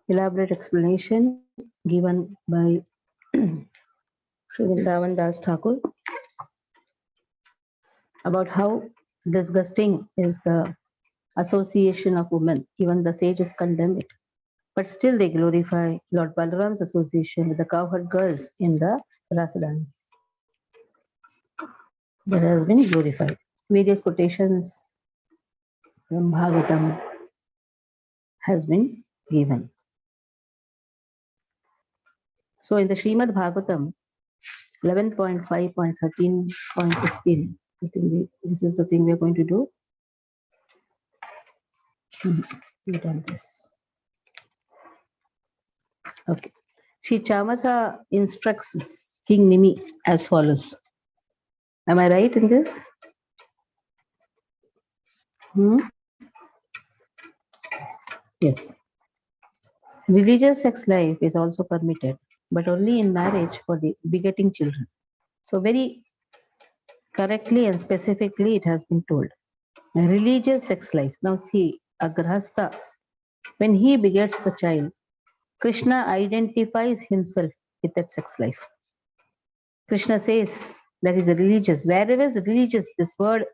elaborate explanation given by Sri Vrindavan Das Thakur about how disgusting is the association of women. Even the sages condemn it. But still they glorify Lord Balaram's association with the cowherd girls in the Rasa dance. That has been glorified. Various quotations from Bhagavatam has been given. So in the Srimad Bhagavatam, 11.5.13.15, I think this is the thing we are going to do. We've done this. Okay. Sri Chamasa instructs King Nimi as follows. Am I right in this? Yes. Religious sex life is also permitted, but only in marriage for the begetting children. So very correctly and specifically it has been told. Religious sex life. Now see, a grahastha, when he begets the child, Krishna identifies himself with that sex life. Krishna says that is religious. Wherever is religious, this word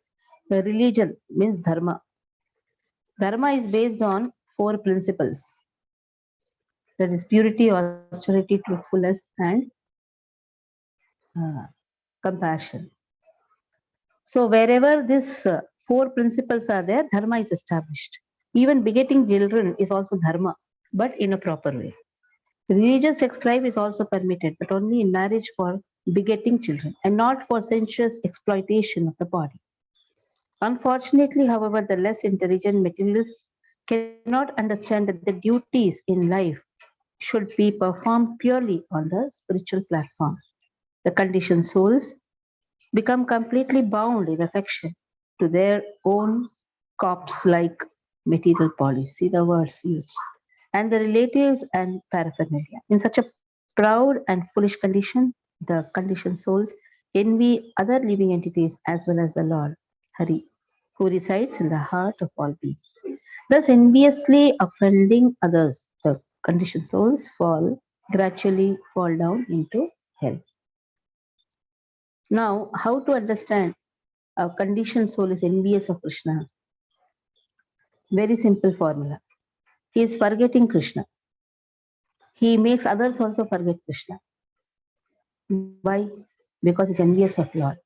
religion means dharma. Dharma is based on 4 principles. That is purity, austerity, truthfulness, and compassion. So wherever these 4 principles are there, dharma is established. Even begetting children is also dharma, but in a proper way. Religious sex life is also permitted, but only in marriage for begetting children and not for sensuous exploitation of the body. Unfortunately, however, the less intelligent materialists cannot understand that the duties in life should be performed purely on the spiritual platform. The conditioned souls become completely bound in affection to their own corpse-like material policy, see the words used, and the relatives and paraphernalia. In such a proud and foolish condition, the conditioned souls envy other living entities as well as the Lord, Hari, who resides in the heart of all beings. Thus, enviously offending others, the conditioned souls gradually fall down into hell. Now, how to understand a conditioned soul is envious of Krishna? Very simple formula. He is forgetting Krishna. He makes others also forget Krishna. Why? Because he's envious of Lord.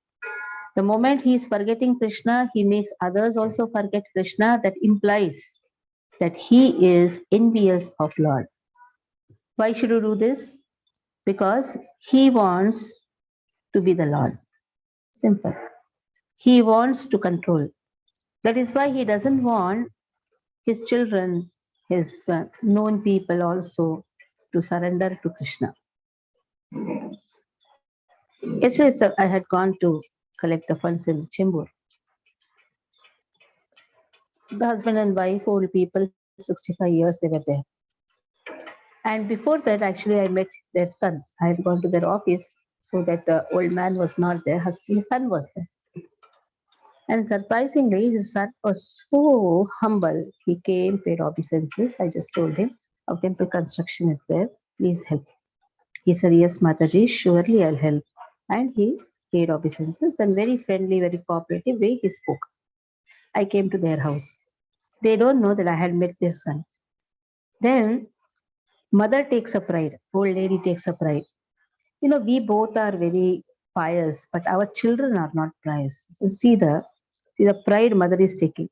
The moment he is forgetting Krishna, he makes others also forget Krishna. That implies that he is envious of Lord. Why should you do this? Because he wants to be the Lord. Simple. He wants to control. That is why he doesn't want his children, his known people also to surrender to Krishna. Yesterday, I had gone to collect the funds in Chembur. The husband and wife, old people, 65 years, they were there. And before that, actually, I met their son. I had gone to their office so that the old man was not there. His son was there. And surprisingly, his son was so humble. He came, paid obeisances. I just told him, our temple construction is there. Please help. He said, yes, Mataji, surely I'll help. And he paid obeisances and very friendly, very cooperative way he spoke. I came to their house. They don't know that I had met their son. Then mother takes a pride. Old lady takes a pride. You know, we both are very pious, but our children are not pious. So see the pride mother is taking.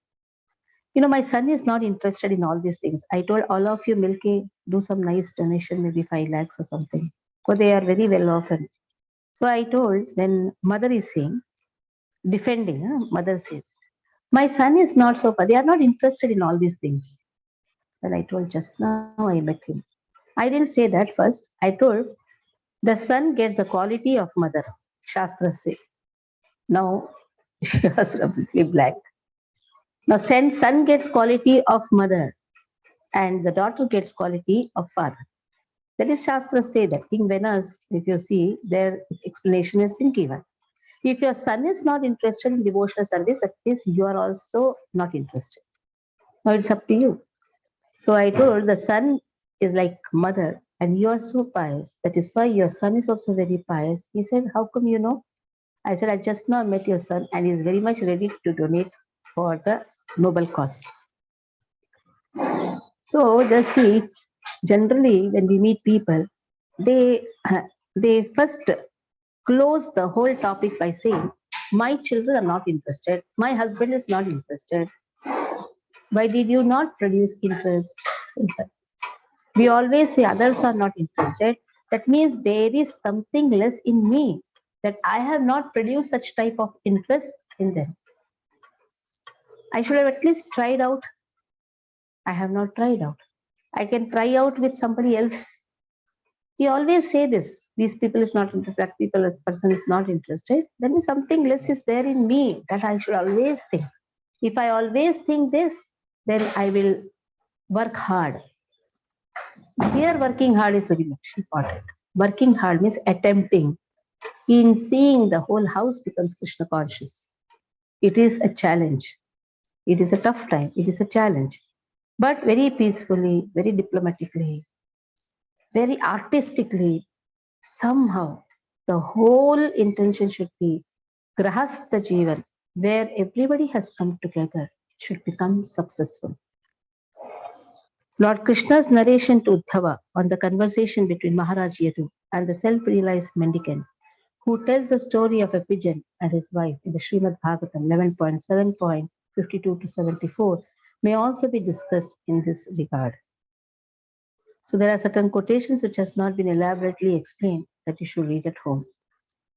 You know, my son is not interested in all these things. I told all of you, Milky, do some nice donation, maybe 5 lakhs or something. Because they are very well off. So I told, then mother is saying, defending, mother says, my son is not so far. They are not interested in all these things. Well, I told just now I met him. I didn't say that first. I told the son gets the quality of mother. Shastras say. Now she was completely blank. Now son gets quality of mother and the daughter gets quality of father. That is Shastras say that. King Venas, if you see, their explanation has been given. If your son is not interested in devotional service, at least you are also not interested. Now it's up to you. So I told the son is like mother and you are so pious. That is why your son is also very pious. He said, how come you know? I said, I just now met your son and he is very much ready to donate for the noble cause. So just see, generally when we meet people, they they first close the whole topic by saying, my children are not interested, my husband is not interested. Why did you not produce interest? Simple. We always say others are not interested. That means there is something less in me, that I have not produced such type of interest in them. I should have at least tried out. I have not tried out. I can try out with somebody else. We always say this. These people is not interested. That people, this person is not interested. Then something less is there in me that I should always think. If I always think this, then I will work hard. Here, working hard is very much important. Working hard means attempting. In seeing the whole house becomes Krishna conscious. It is a challenge. It is a tough time. It is a challenge. But very peacefully, very diplomatically, very artistically, somehow the whole intention should be Grahastha Jivan, where everybody has come together, should become successful. Lord Krishna's narration to Uddhava on the conversation between Maharaj Yadu and the self-realized mendicant who tells the story of a pigeon and his wife in the Srimad Bhagavatam 11.7.52 to 74 may also be discussed in this regard. So there are certain quotations which has not been elaborately explained that you should read at home.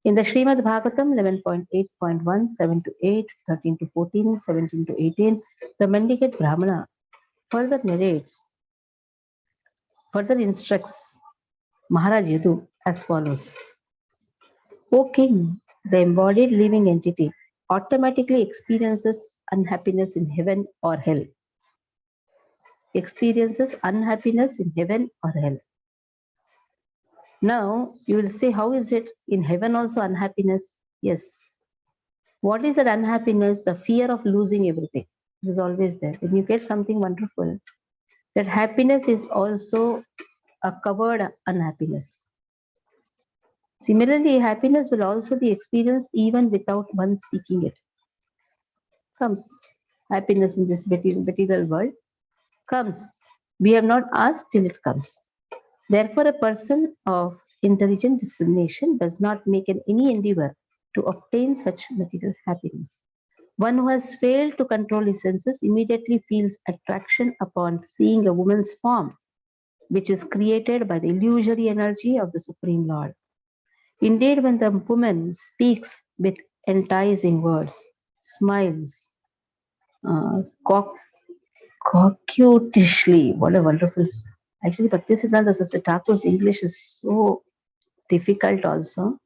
In the Srimad Bhagavatam 11.8.1, 7 to 8, 13 to 14, 17 to 18, the mendicant Brahmana further narrates, further instructs Maharaj Yadu as follows. O king, the embodied living entity automatically experiences unhappiness in heaven or hell. Experiences unhappiness in heaven or hell. Now, you will say, how is it in heaven also unhappiness? Yes. What is that unhappiness? The fear of losing everything. It is always there. When you get something wonderful, that happiness is also a covered unhappiness. Similarly, happiness will also be experienced even without one seeking it. Comes. Happiness in this material world comes. We have not asked till it comes. Therefore, a person of intelligent discrimination does not make any endeavor to obtain such material happiness. One who has failed to control his senses immediately feels attraction upon seeing a woman's form, which is created by the illusory energy of the Supreme Lord. Indeed, when the woman speaks with enticing words, smiles, cock coquettishly. What a wonderful. Actually, Bhaktisiddhanta Saraswati Thakur's English is so difficult also.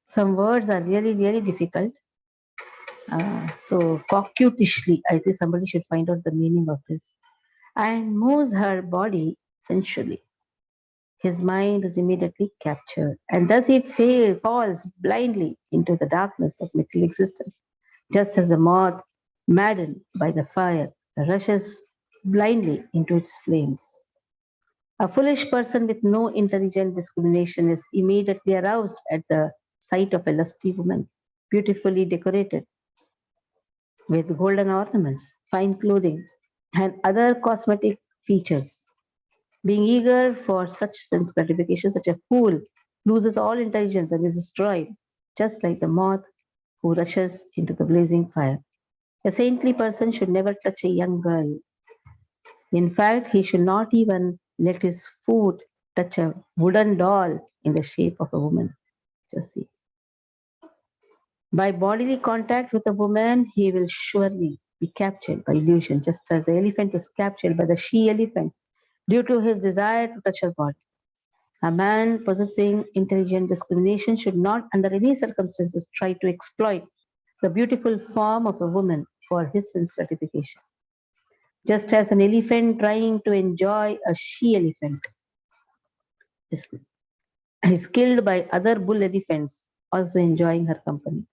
Some words are really, really difficult. So, coquettishly, I think somebody should find out the meaning of this. And moves her body sensually. His mind is immediately captured, and thus he falls blindly into the darkness of material existence, just as a moth, maddened by the fire, rushes blindly into its flames. A foolish person with no intelligent discrimination is immediately aroused at the sight of a lusty woman, beautifully decorated with golden ornaments, fine clothing, and other cosmetic features. Being eager for such sense gratification, such a fool loses all intelligence and is destroyed, just like the moth who rushes into the blazing fire. A saintly person should never touch a young girl. In fact, he should not even let his foot touch a wooden doll in the shape of a woman. Just see. By bodily contact with a woman, he will surely be captured by illusion, just as the elephant is captured by the she elephant due to his desire to touch her body. A man possessing intelligent discrimination should not, under any circumstances, try to exploit the beautiful form of a woman for his sense gratification. Just as an elephant trying to enjoy a she elephant is killed by other bull elephants also enjoying her company.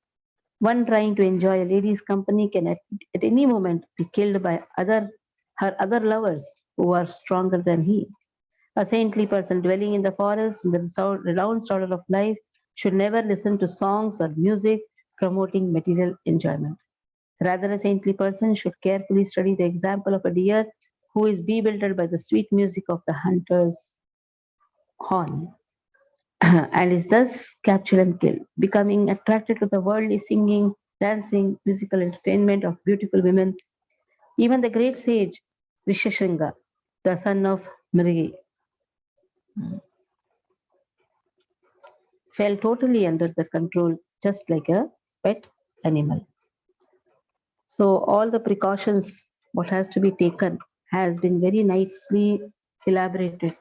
One trying to enjoy a lady's company can at any moment be killed by her other lovers who are stronger than he. A saintly person dwelling in the forest in the renounced order of life should never listen to songs or music promoting material enjoyment. Rather, a saintly person should carefully study the example of a deer who is bewildered by the sweet music of the hunter's horn and is thus captured and killed, becoming attracted to the worldly singing, dancing, musical entertainment of beautiful women. Even the great sage Rishashinga, the son of Mrigi, fell totally under their control, just like a pet animal. So all the precautions what has to be taken has been very nicely elaborated.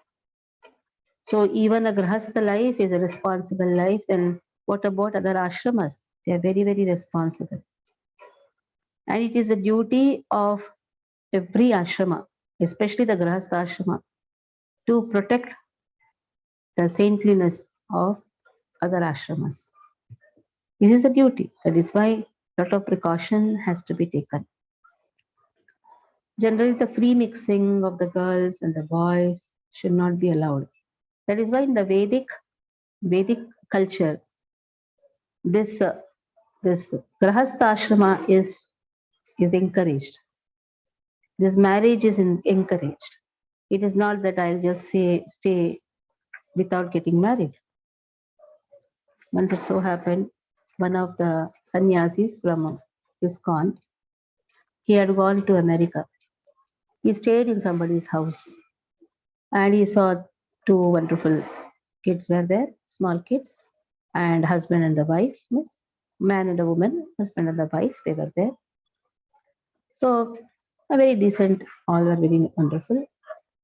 So even a grahastha life is a responsible life. Then what about other ashramas? They are very, very responsible. And it is a duty of every ashrama, especially the grahastha ashrama, to protect the saintliness of other ashramas. This is a duty. That is why a lot of precaution has to be taken. Generally, the free mixing of the girls and the boys should not be allowed. That is why in the Vedic culture, this this grahastha ashrama is encouraged. This marriage is encouraged. It is not that I'll just say stay without getting married. Once it so happened, one of the sannyasis from ISKCON, he had gone to America. He stayed in somebody's house and he saw two wonderful kids were there, small kids, and husband and the wife, yes, man and a woman, husband and the wife, they were there. So a very decent, all were very wonderful.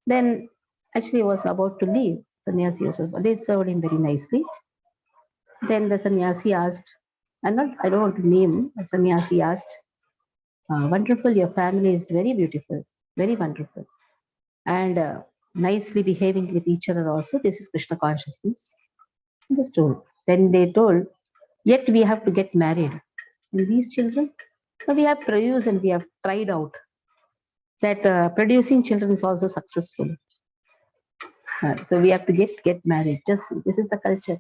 Then actually he was about to leave. Sannyasi was, they served him very nicely. Then the sannyasi asked, I don't want to name, the sannyasi asked, wonderful, your family is very beautiful, very wonderful. And nicely behaving with each other also. This is Krishna consciousness. Just told. Then they told, yet we have to get married. And these children, we have produced and we have tried out that producing children is also successful. So we have to get married. Just this is the culture.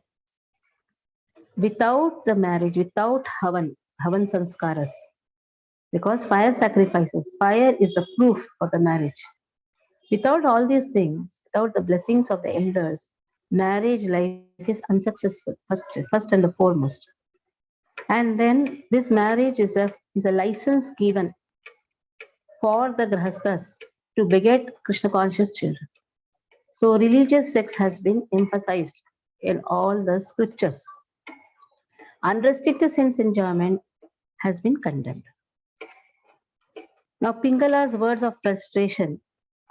Without the marriage, without Havan sanskaras, because fire sacrifices, fire is the proof of the marriage. Without all these things, without the blessings of the elders, marriage life is unsuccessful, first and the foremost. And then this marriage is a license given for the grahasthas to beget Krishna conscious children. So religious sex has been emphasized in all the scriptures. Unrestricted sense enjoyment has been condemned. Now Pingala's words of frustration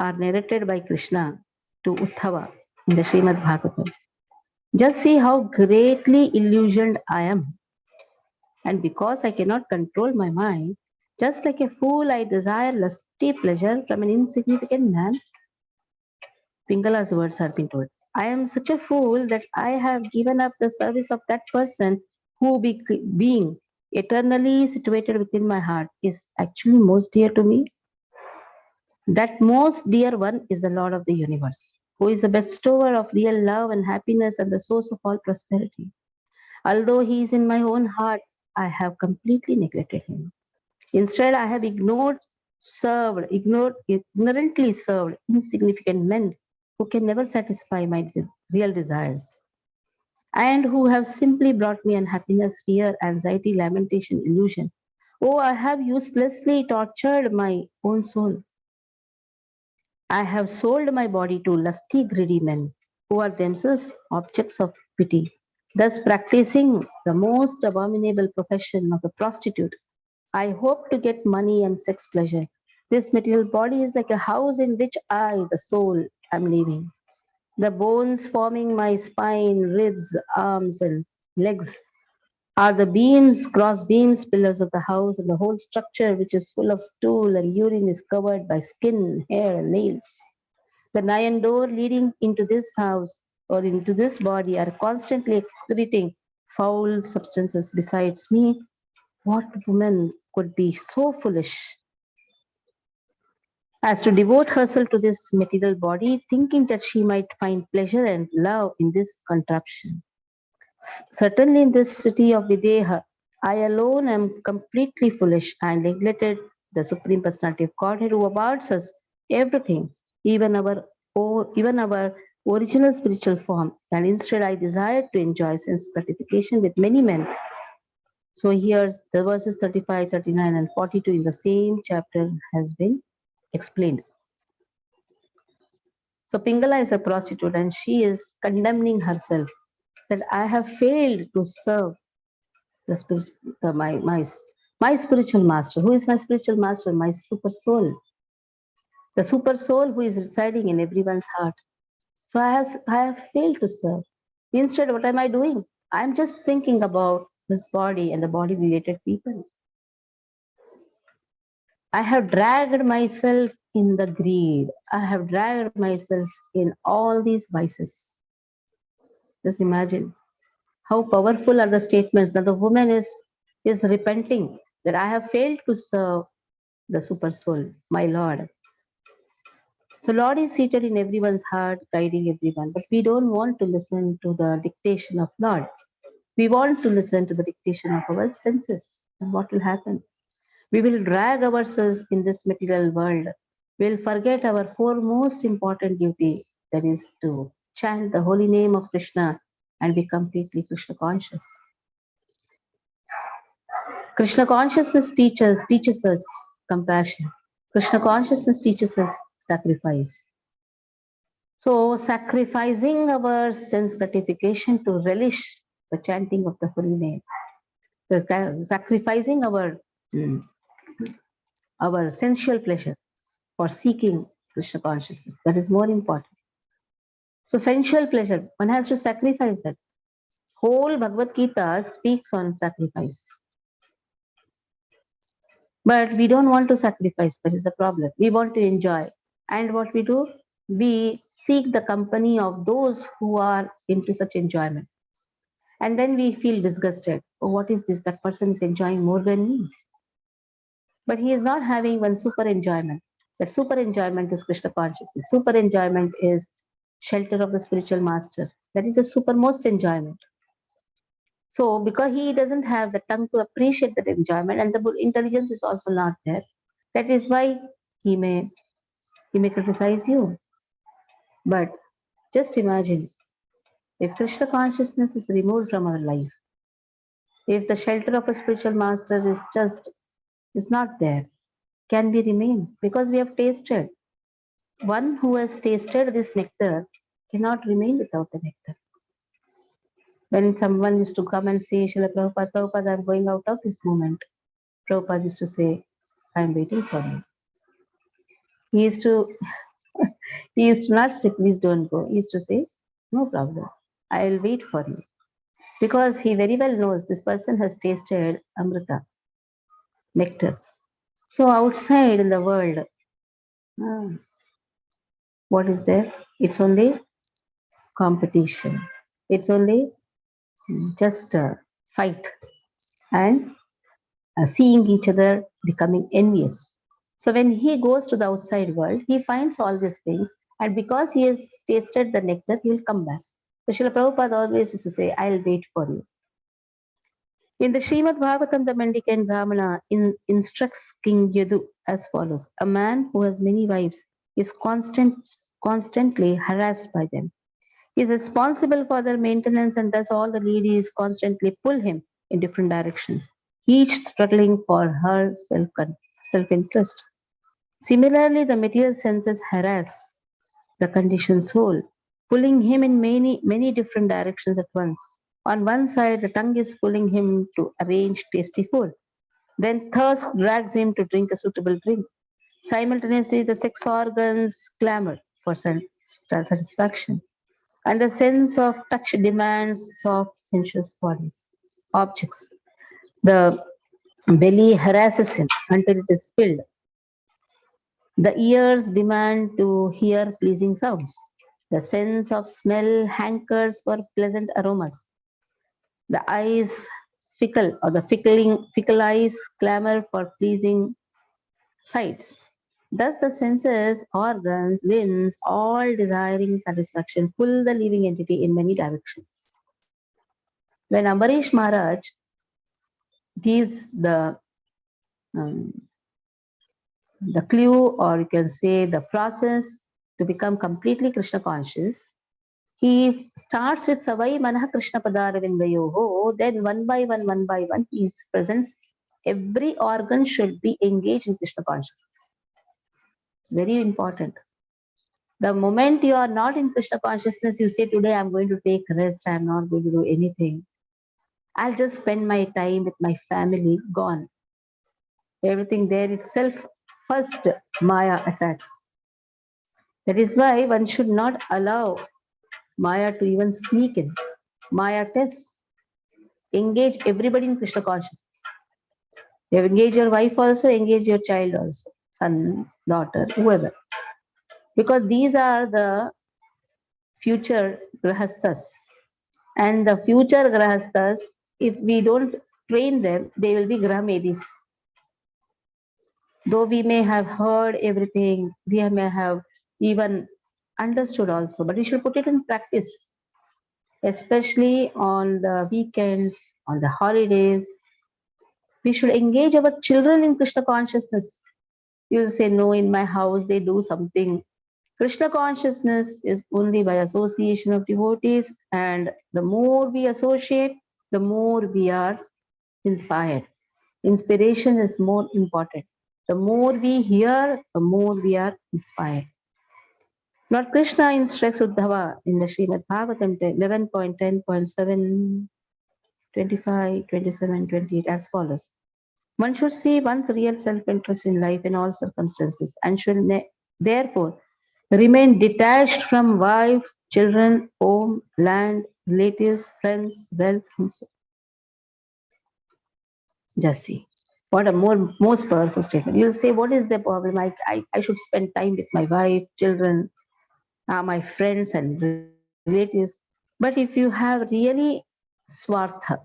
are narrated by Krishna to Uddhava in the Srimad Bhagavatam. Just see how greatly illusioned I am. And because I cannot control my mind, just like a fool, I desire lusty pleasure from an insignificant man. Pingala's words have been told. I am such a fool that I have given up the service of that person who, being eternally situated within my heart, is actually most dear to me. That most dear one is the Lord of the universe, who is the bestower of real love and happiness and the source of all prosperity. Although he is in my own heart, I have completely neglected him. Instead, I have ignorantly served insignificant men who can never satisfy my real desires and who have simply brought me unhappiness, fear, anxiety, lamentation, illusion. Oh, I have uselessly tortured my own soul. I have sold my body to lusty, greedy men who are themselves objects of pity, thus practicing the most abominable profession of a prostitute. I hope to get money and sex pleasure. This material body is like a house in which I, the soul, am living. The bones forming my spine, ribs, arms, and legs are the beams, cross beams, pillars of the house, and the whole structure, which is full of stool and urine, is covered by skin, hair, and nails. The iron door leading into this house or into this body are constantly excreting foul substances. Besides me, what woman could be so foolish as to devote herself to this material body, thinking that she might find pleasure and love in this contraption. Certainly, in this city of Videha, I alone am completely foolish and neglected the Supreme Personality of Godhead who awards us everything, even our original spiritual form. And instead, I desire to enjoy sense gratification with many men. So here, the verses 35, 39, and 42 in the same chapter has been explained. So Pingala is a prostitute and she is condemning herself that I have failed to serve the spirit, my spiritual master. Who is my spiritual master? My super soul, the super soul who is residing in everyone's heart. So I have failed to serve. Instead, what am I doing? I'm just thinking about this body and the body related people. I have dragged myself in the greed. I have dragged myself in all these vices. Just imagine how powerful are the statements that the woman is repenting that I have failed to serve the super soul, my Lord. So Lord is seated in everyone's heart, guiding everyone. But we don't want to listen to the dictation of Lord. We want to listen to the dictation of our senses. And what will happen? We will drag ourselves in this material world. We'll forget our foremost important duty, that is to chant the holy name of Krishna and be completely Krishna conscious. Krishna consciousness teaches us compassion. Krishna consciousness teaches us sacrifice. So sacrificing our sense gratification to relish the chanting of the holy name, sacrificing mm, our sensual pleasure for seeking Krishna consciousness. That is more important. So sensual pleasure, one has to sacrifice that. Whole Bhagavad Gita speaks on sacrifice. But we don't want to sacrifice. That is the problem. We want to enjoy. And what we do? We seek the company of those who are into such enjoyment. And then we feel disgusted. Oh, what is this? That person is enjoying more than me. But he is not having one super enjoyment. That super enjoyment is Krishna consciousness. Super enjoyment is shelter of the spiritual master. That is the supermost enjoyment. So because he doesn't have the tongue to appreciate that enjoyment and the intelligence is also not there, that is why he may criticize you. But just imagine if Krishna consciousness is removed from our life, if the shelter of a spiritual master is not there, can we remain? Because we have tasted. One who has tasted this nectar cannot remain without the nectar. When someone used to come and say, Srila Prabhupada, Prabhupada, I'm going out of this moment, Prabhupada used to say, I'm waiting for you. He used to he used to not say, please don't go. He used to say, no problem. I will wait for you. Because he very well knows this person has tasted Amrita, nectar. So outside in the world, ah, what is there? It's only competition. It's only just a fight and seeing each other becoming envious. So when he goes to the outside world, he finds all these things, and because he has tasted the nectar, he will come back. So Srila Prabhupada always used to say, I'll wait for you. In the Srimad Bhagavatam, the mendicant Brahmana instructs King Yadu as follows. A man who has many wives is constantly harassed by them. He is responsible for their maintenance, and thus all the ladies constantly pull him in different directions, each struggling for her self-interest. Similarly, the material senses harass the conditioned soul, pulling him in many different directions at once. On one side, the tongue is pulling him to arrange tasty food. Then thirst drags him to drink a suitable drink. Simultaneously, the sex organs clamor for satisfaction. And the sense of touch demands soft, sensuous bodies, objects. The belly harasses him until it is filled. The ears demand to hear pleasing sounds. The sense of smell hankers for pleasant aromas. The eyes fickle eyes clamor for pleasing sights. Thus, the senses, organs, limbs, all desiring satisfaction, pull the living entity in many directions. When Ambarish Maharaj gives um, the clue, or you can say the process to become completely Krishna conscious, he starts with Savai Manah Krishna Padaravindayoho, then one by one, he presents every organ should be engaged in Krishna consciousness. It's very important. The moment you are not in Krishna consciousness, you say, today I'm going to take rest, I'm not going to do anything. I'll just spend my time with my family, gone. Everything there itself, first Maya attacks. That is why one should not allow Maya to even sneak in. Maya tests, engage everybody in Krishna consciousness. You engage your wife also, engage your child also, son, daughter, whoever. Because these are the future grahasthas. And the future grahasthas, if we don't train them, they will be grahamedis. Though we may have heard everything, we may have even understood also, but we should put it in practice, especially on the weekends, on the holidays. We should engage our children in Krishna consciousness. You'll say, no, in my house they do something. Krishna consciousness is only by association of devotees, and the more we associate, the more we are inspired. Inspiration is more important. The more we hear, the more we are inspired. Lord Krishna instructs Uddhava in the Srimad Bhagavatam 11.10.7, 25, 27, 28 as follows. One should see one's real self-interest in life in all circumstances and should therefore remain detached from wife, children, home, land, relatives, friends, wealth, and so. Just see. What a most powerful statement. You'll say, what is the problem? I should spend time with my wife, children, my friends and relatives. But if you have really swartha,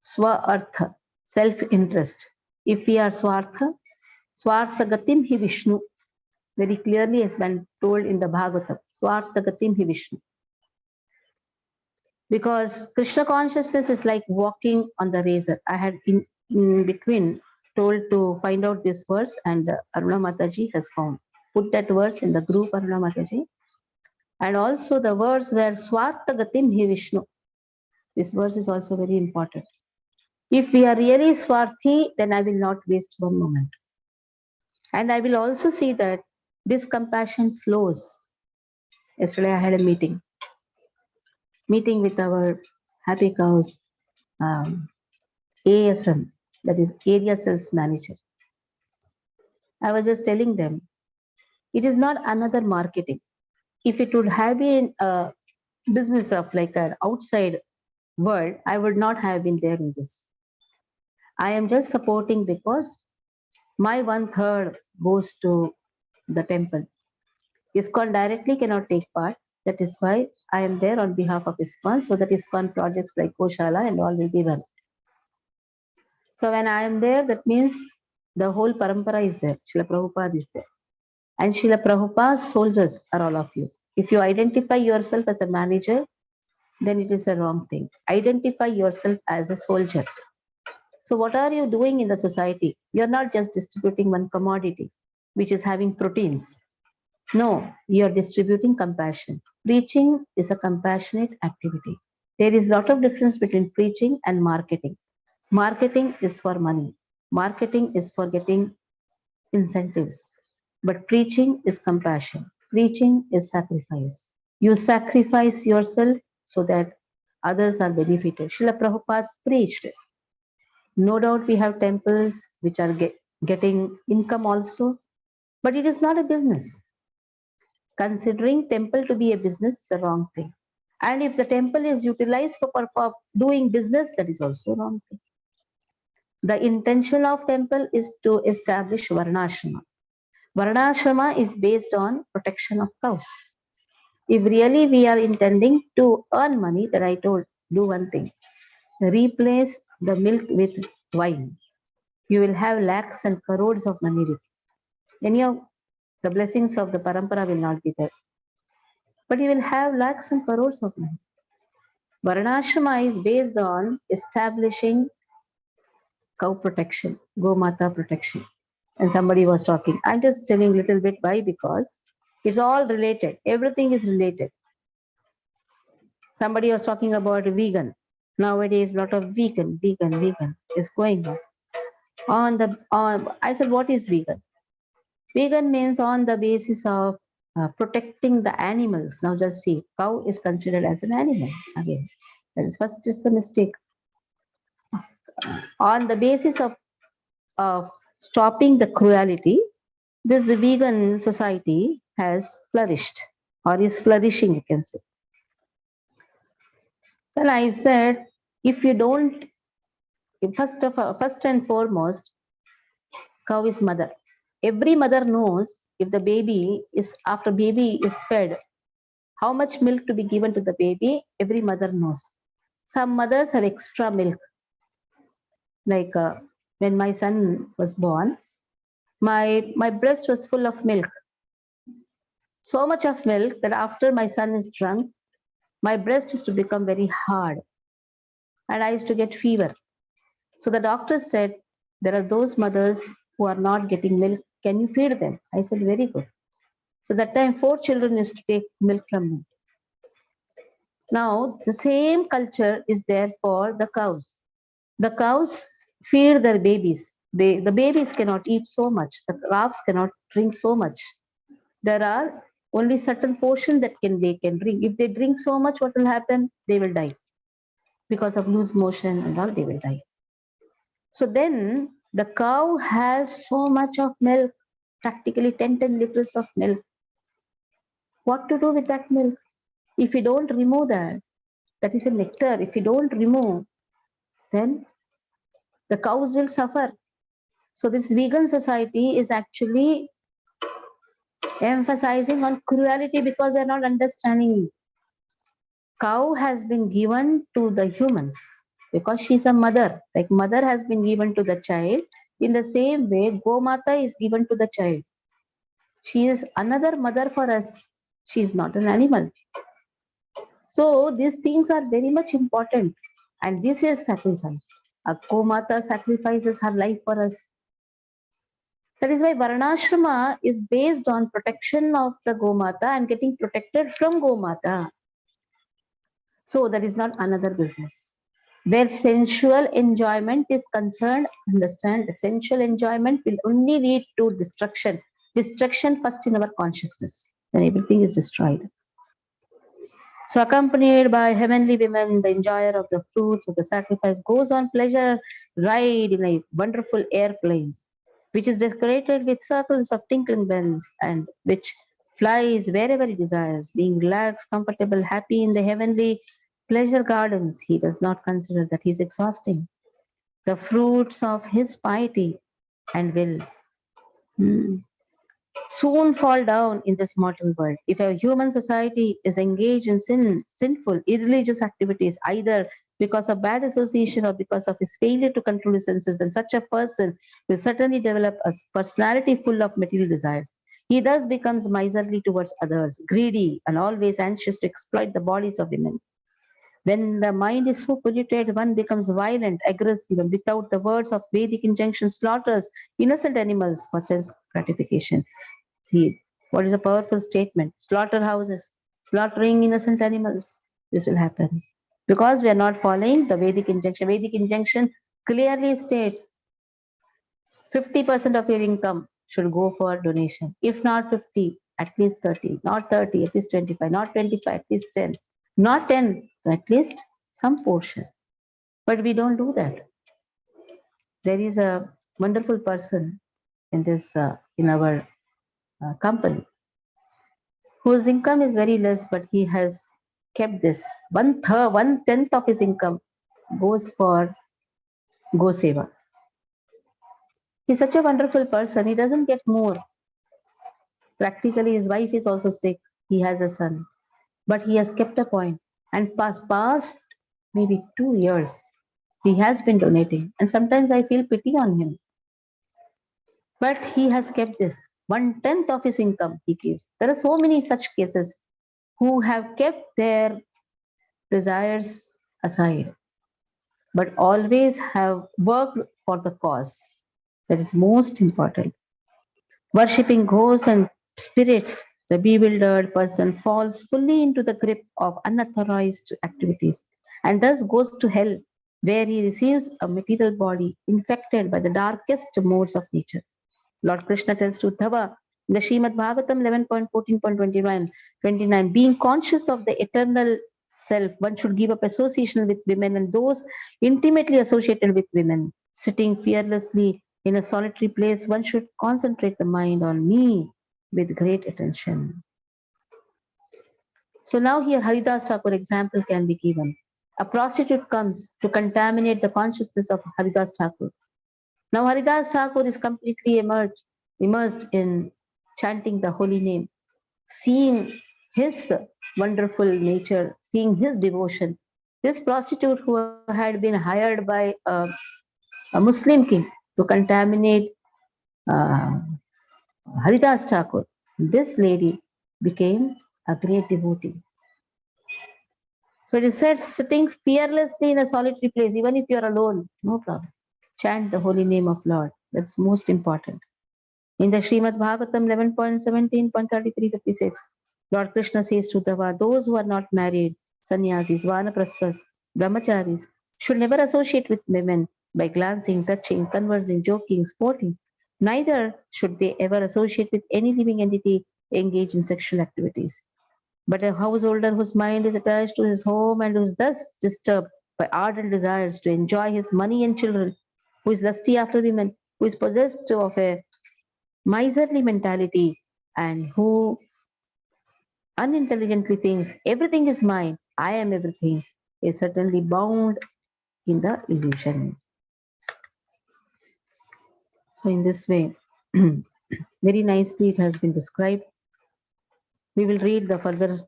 swa-artha, self-interest, if we are swartha, swartha gatim hi Vishnu, very clearly has been told in the Bhagavatam, swartha gatim hi Vishnu. Because Krishna consciousness is like walking on the razor. I had in between told to find out this verse, and Aruna Mataji has found. Put that verse in the group, Aruna Mataji. And also the verse where Swartha Gatim Hi Vishnu. This verse is also very important. If we are really Swarthi, then I will not waste one moment. And I will also see that this compassion flows. Yesterday I had a meeting with our Happy Cows ASM, that is Area Sales Manager. I was just telling them, it is not another marketing. If it would have been a business of like an outside world, I would not have been there in this. I am just supporting because my 1/3 goes to the temple. ISKCON directly cannot take part. That is why I am there on behalf of ISKCON, so that ISKCON projects like Koshala and all will be run. So when I am there, that means the whole parampara is there. Srila Prabhupada is there. And Srila Prabhupada's soldiers are all of you. If you identify yourself as a manager, then it is a wrong thing. Identify yourself as a soldier. So what are you doing in the society? You're not just distributing one commodity, which is having proteins. No, you're distributing compassion. Preaching is a compassionate activity. There is a lot of difference between preaching and marketing. Marketing is for money. Marketing is for getting incentives. But preaching is compassion. Preaching is sacrifice. You sacrifice yourself so that others are benefited. Srila Prabhupada preached. No doubt we have temples which are getting income also, but it is not a business. Considering temple to be a business is a wrong thing. And if the temple is utilized for doing business, that is also wrong thing. The intention of temple is to establish Varnashrama. Varnashrama is based on protection of cows. If really we are intending to earn money, then I told, do one thing. Replace the milk with wine. You will have lakhs and crores of money with you. Any of the blessings of the parampara will not be there. But you will have lakhs and crores of money. Varnashrama is based on establishing cow protection, Gomata protection. And somebody was talking. I'm just telling a little bit why, because it's all related. Everything is related. Somebody was talking about vegan. Nowadays, a lot of vegan is going on. I said, what is vegan? Vegan means on the basis of protecting the animals. Now, just see, cow is considered as an animal again. That is first just the mistake. On the basis of stopping the cruelty, this vegan society has flourished or is flourishing, you can say. Then I said, if you don't, first and foremost, cow is mother. Every mother knows if the baby is, after baby is fed, how much milk to be given to the baby. Every mother knows. Some mothers have extra milk. Like when my son was born, my breast was full of milk. So much of milk that after my son is drunk, my breast used to become very hard and I used to get fever. So the doctor said, there are those mothers who are not getting milk. Can you feed them? I said, very good. So that time, 4 children used to take milk from me. Now, the same culture is there for the cows. The cows feed their babies. The babies cannot eat so much. The calves cannot drink so much. There are only certain portion that they can drink. If they drink so much, what will happen? They will die. Because of loose motion and all, they will die. So then the cow has so much of milk, practically 10 liters of milk. What to do with that milk? If you don't remove that, that is a nectar. If you don't remove, then the cows will suffer. So this vegan society is actually emphasizing on cruelty because they're not understanding. Cow has been given to the humans because she's a mother. Like mother has been given to the child. In the same way, Gomata is given to the child. She is another mother for us. She is not an animal. So these things are very much important. And this is sacrifice. A Gomata sacrifices her life for us. That is why Varnashrama is based on protection of the Gomata and getting protected from Gomata. So that is not another business. Where sensual enjoyment is concerned, understand that sensual enjoyment will only lead to destruction. Destruction first in our consciousness, when everything is destroyed. So accompanied by heavenly women, the enjoyer of the fruits of the sacrifice goes on pleasure ride in a wonderful airplane, which is decorated with circles of tinkling bells and which flies wherever he desires, being relaxed, comfortable, happy in the heavenly pleasure gardens. He does not consider that he is exhausting the fruits of his piety and will soon fall down in this mortal world. If a human society is engaged in sinful, irreligious activities, either because of bad association or because of his failure to control his senses, then such a person will certainly develop a personality full of material desires. He thus becomes miserly towards others, greedy, and always anxious to exploit the bodies of women. When the mind is so polluted, one becomes violent, aggressive, and without the words of Vedic injunction, slaughters innocent animals for sense gratification. See, what is a powerful statement? Slaughterhouses, slaughtering innocent animals. This will happen because we are not following the Vedic injunction. Vedic injunction clearly states 50% of your income should go for donation. If not 50, at least 30. Not 30, at least 25. Not 25, at least 10. Not 10, at least some portion. But we don't do that. There is a wonderful person in this in our company whose income is very less, but he has kept this 1/10 of his income goes for Go Seva. He's such a wonderful person. He doesn't get more. Practically, his wife is also sick. He has a son, but he has kept a point. And past maybe 2 years, he has been donating. And sometimes I feel pity on him. But he has kept this. 1/10 of his income he gives. There are so many such cases who have kept their desires aside, but always have worked for the cause. That is most important. Worshipping ghosts and spirits, the bewildered person falls fully into the grip of unauthorized activities and thus goes to hell, where he receives a material body infected by the darkest modes of nature. Lord Krishna tells to Uddhava in the Srimad Bhagavatam 11.14.29, being conscious of the eternal self, one should give up association with women and those intimately associated with women. Sitting fearlessly in a solitary place, one should concentrate the mind on me with great attention. So now here Haridas Thakur example can be given. A prostitute comes to contaminate the consciousness of Haridas Thakur. Now Haridas Thakur is completely immersed in chanting the holy name, seeing his wonderful nature, seeing his devotion. This prostitute who had been hired by a Muslim king to contaminate uh, Haridas Thakur, this lady became a great devotee. So it is said, sitting fearlessly in a solitary place, even if you are alone, no problem. Chant the holy name of Lord. That's most important. In the Srimad Bhagavatam 11.17.33.56, Lord Krishna says to Uddhava, those who are not married, sannyasis, vanaprasthas, brahmacharis, should never associate with women by glancing, touching, conversing, joking, sporting. Neither should they ever associate with any living entity engaged in sexual activities. But a householder whose mind is attached to his home and who is thus disturbed by ardent desires to enjoy his money and children, who is lusty after women, who is possessed of a miserly mentality, and who unintelligently thinks everything is mine, I am everything, is certainly bound in the illusion. So, in this way, very nicely it has been described. We will read the further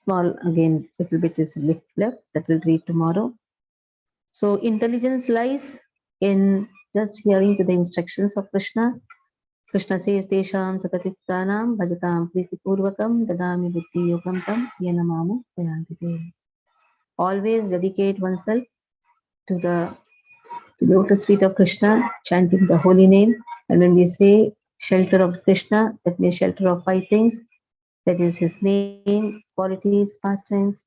small again, little bit is left that we'll read tomorrow. So, intelligence lies in just hearing to the instructions of Krishna. Krishna says, Tesham Satatiktanam Bhajatam Pritipurvakam Dadami Buddhi Yogam Tam Yanamamu Payantite. Always dedicate oneself to the lotus feet of Krishna, chanting the holy name. And when we say shelter of Krishna, that means shelter of 5 things. That is his name, qualities, pastimes,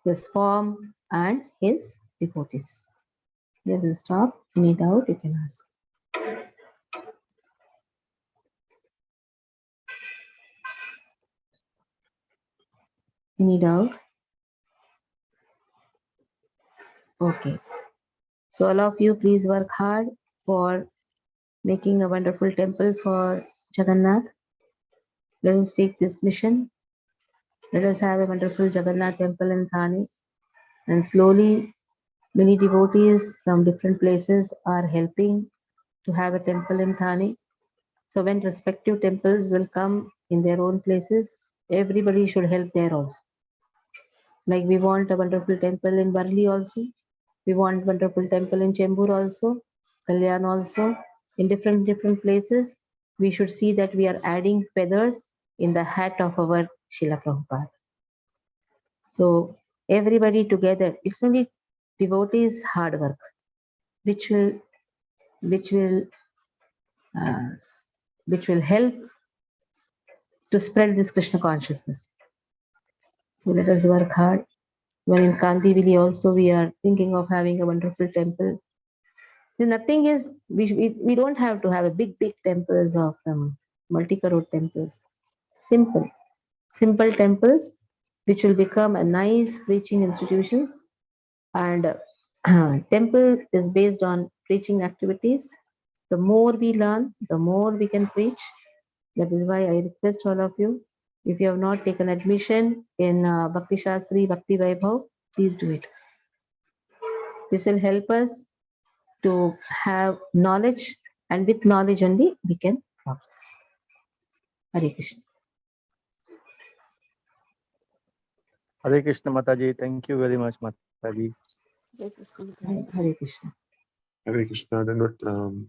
his form, and his devotees. Here we'll stop. Any doubt you can ask. Any doubt? Okay. So all of you, please work hard for making a wonderful temple for Jagannath. Let us take this mission. Let us have a wonderful Jagannath temple in Thane. And slowly, many devotees from different places are helping to have a temple in Thane. So when respective temples will come in their own places, everybody should help there also. Like we want a wonderful temple in Barli also. We want wonderful temple in Chembur also, Kalyan also. In different places, we should see that we are adding feathers in the hat of our Srila Prabhupada. So everybody together, it's only devotees' hard work, which will uh, help to spread this Krishna consciousness. So let us work hard. When in Kandivili also we are thinking of having a wonderful temple. The nothing is, we don't have to have a big temples of multi-crore temples. Simple temples which will become a nice preaching institutions. And temple is based on preaching activities. The more we learn, the more we can preach. That is why I request all of you, if you have not taken admission in Bhakti Shastri, Bhakti Vaibhav, please do it. This will help us to have knowledge, and with knowledge only we can progress. Hare Krishna. Hare Krishna Mataji. Thank you very much, Mataji. Hare Krishna. Hare Krishna.